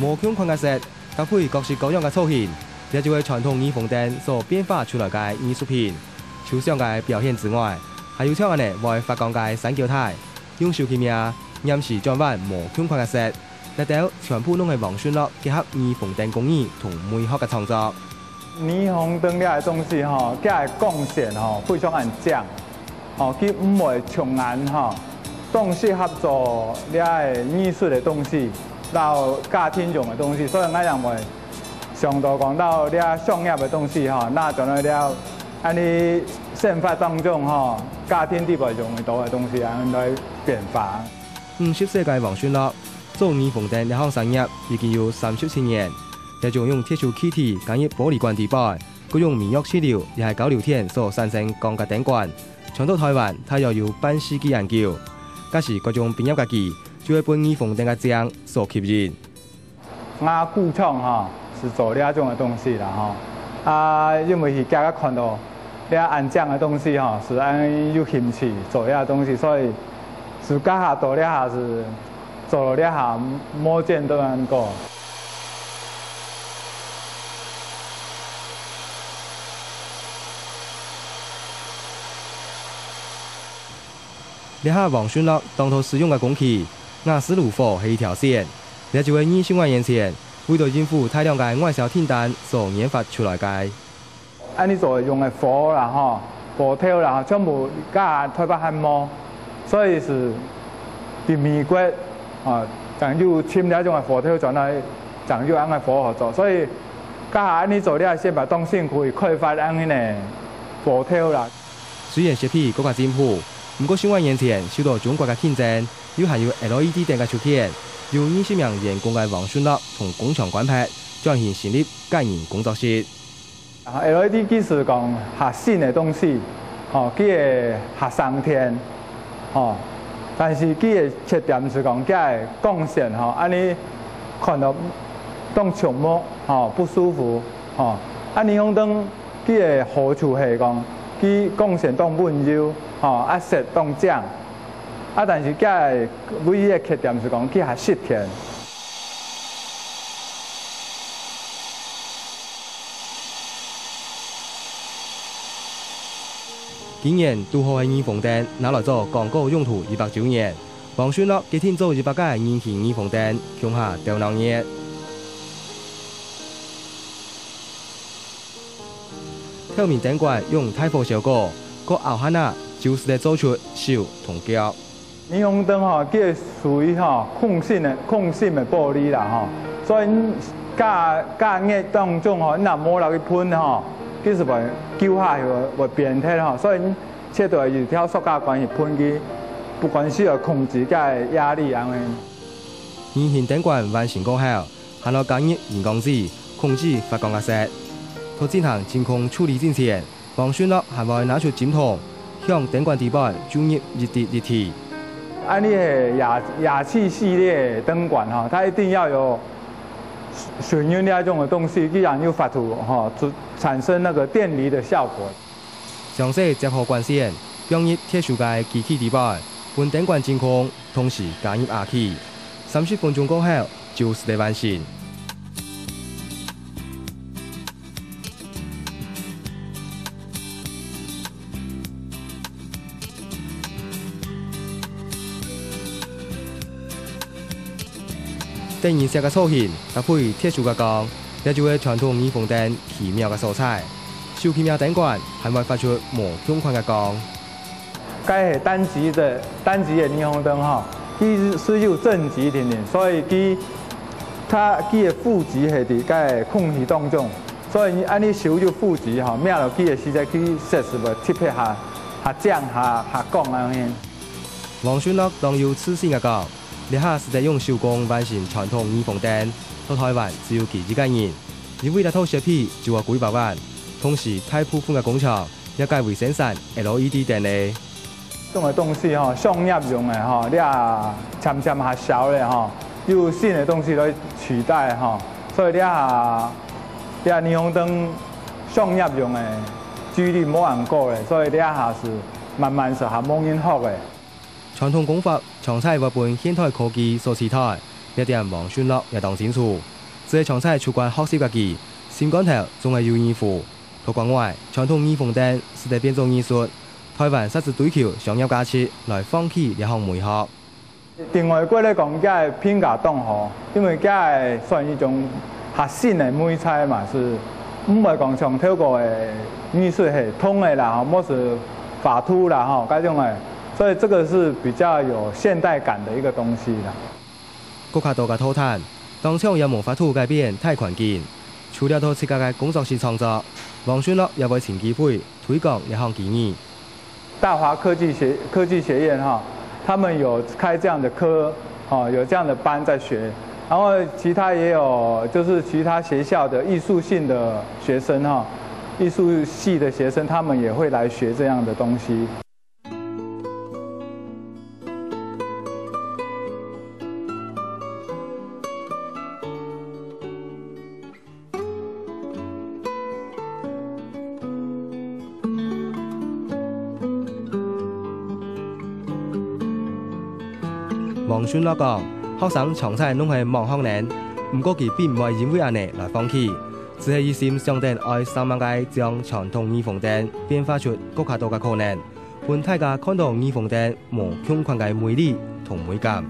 无孔框架石，搭配各式各样嘅造型，这就系传统耳凤灯所变化出来嘅艺术品。抽象嘅表现之外，还有像安尼为发光嘅三角台，用手器名暗示转弯无孔框架石，内底全部拢系王宣乐结合耳凤灯工艺同美学嘅创作。霓虹灯了嘅东西吼，佢嘅光线吼非常安正，吼佢唔会冲眼吼，当适合做了嘅艺术嘅东西，到家庭用嘅东西，所以我认为上到讲到了商业嘅东西吼，那就了安尼生活当中吼，家庭地位用到嘅东西安来变化。50世纪王宣乐做耳凤灯呢项产业已经有37年。这种用铁锈气体加入玻璃管底板，佮用棉药气流也系9流天所产生钢架顶管。传到台湾，它又有半世纪研究，假是各种变业家己就会被耳凤灯嘅匠所吸引。我故创哈是做呢种嘅东西啦哈，因为是家看到呢安匠嘅东西哈是安有兴趣做呢东西，所以是家下做呢下是做呢下摸见都能够。呢下王宣乐当初使用嘅工具，雅斯炉火係一條線，呢就係20萬年前為咗應付大量嘅外銷訂單所研發出來嘅。安尼做用嘅火啦吼，火頭啦，全部加台北漢模，所以是伫美國啊，講究簽呢種嘅火頭轉來講究安嘅火合作，所以加安尼做了先把東西可以開發安尼嘅火頭啦。雖然設備更加進步。不過，10萬年前受到中國嘅競爭，又係有 LED 燈嘅出現，由20名員工嘅王宣樂同工廠關係，轉型成立個人工作室。LED 技術講核心嘅東西，佢嘅核生天，但是佢嘅缺點是講佢嘅光線，安尼看到當觸目，不舒服，霓虹燈佢嘅好處係講，佢光線當溫柔。色當正，但是佢唯一嘅缺點是講佢係濕天。今年拄好係耳鳳燈拿來做廣告用途200周年，王宣樂決定做200個人氣耳鳳燈，向下吊鬧熱。表面燈管用太火效果，個後下啊。就是嚟做出手同腳。霓虹燈吼，佢屬於控性嘅玻璃啦所以加熱當中你若摸落去噴佢是會揪下會變體所以切到有條塑膠管去噴佢，不管需要控制嘅壓力安尼。耳形燈管完成過後，下落加熱人工紙控制發光嘅色。到進行真空處理之前，王宣樂還會拿出針筒。向燈管底板注入一滴液體。安尼係氬氣系列燈管它一定要有水銀那種嘅東西，既然有發出產生那個電離的效果。詳細結合管線，放入鐵鏽嘅機器底板，本燈管真空，同時加入氬氣。30分鐘過後，就是嚟完成。燈顏色嘅造型搭配鐵鏽嘅鋼，呢就係傳統耳鳳燈奇妙嘅素材。小奇妙燈管係會發出無孔框嘅光。該係單極嘅霓虹燈佢是有正極點點，所以佢嘅負極係喺個空氣當中，所以安尼收就負極滅落去嘅時陣，佢實是會貼下降下降安尼。王宣樂當有自信嘅講。呢下是在用手工完成傳統耳鳳燈，到台灣只有佢一個人。而為了套設備就話幾百萬，同時大部分嘅工廠也改為生產 LED 燈咧。種嘅東西商業用嘅你啊漸漸下少咧有新嘅東西來取代所以你啊霓虹燈商業用嘅幾率冇咁高咧，所以你下是慢慢是下冇人學嘅。傳統工法長期會被現代科技所取代，呢點王宣樂也當清楚。只係從細出關學習家己，心肝頭總係要應付。佢講話，傳統耳鳳燈是得變做藝術，台灣實質追求商業價值來放棄呢項美學。另外，過來講，嘅品價動吼，因為嘅算一種核心的美彩嘛，是唔係講像透過嘅藝術系統的啦，吼，或是法圖啦，吼，嗰種嘅，所以這個是比較有現代感的一個東西啦。國卡道嘅討論，當場有無法度改變太環境，除了到自家嘅工作室創作，王宣樂也會趁機會推廣呢項建議。大華科技學院哈，他們有開這樣的課，哦，有這樣的班在學，然後其他也有，就是其他學校的藝術性的學生哈，藝術系的學生，他們也會來學這樣的東西。王宣樂講，學生從細攏係忙學年，不過佢並唔係因為安尼來放棄，只係一心想定愛三萬個將傳統耳鳳燈變化出國卡道嘅可能，讓大家看到耳鳳燈無窮盡嘅魅力同美感。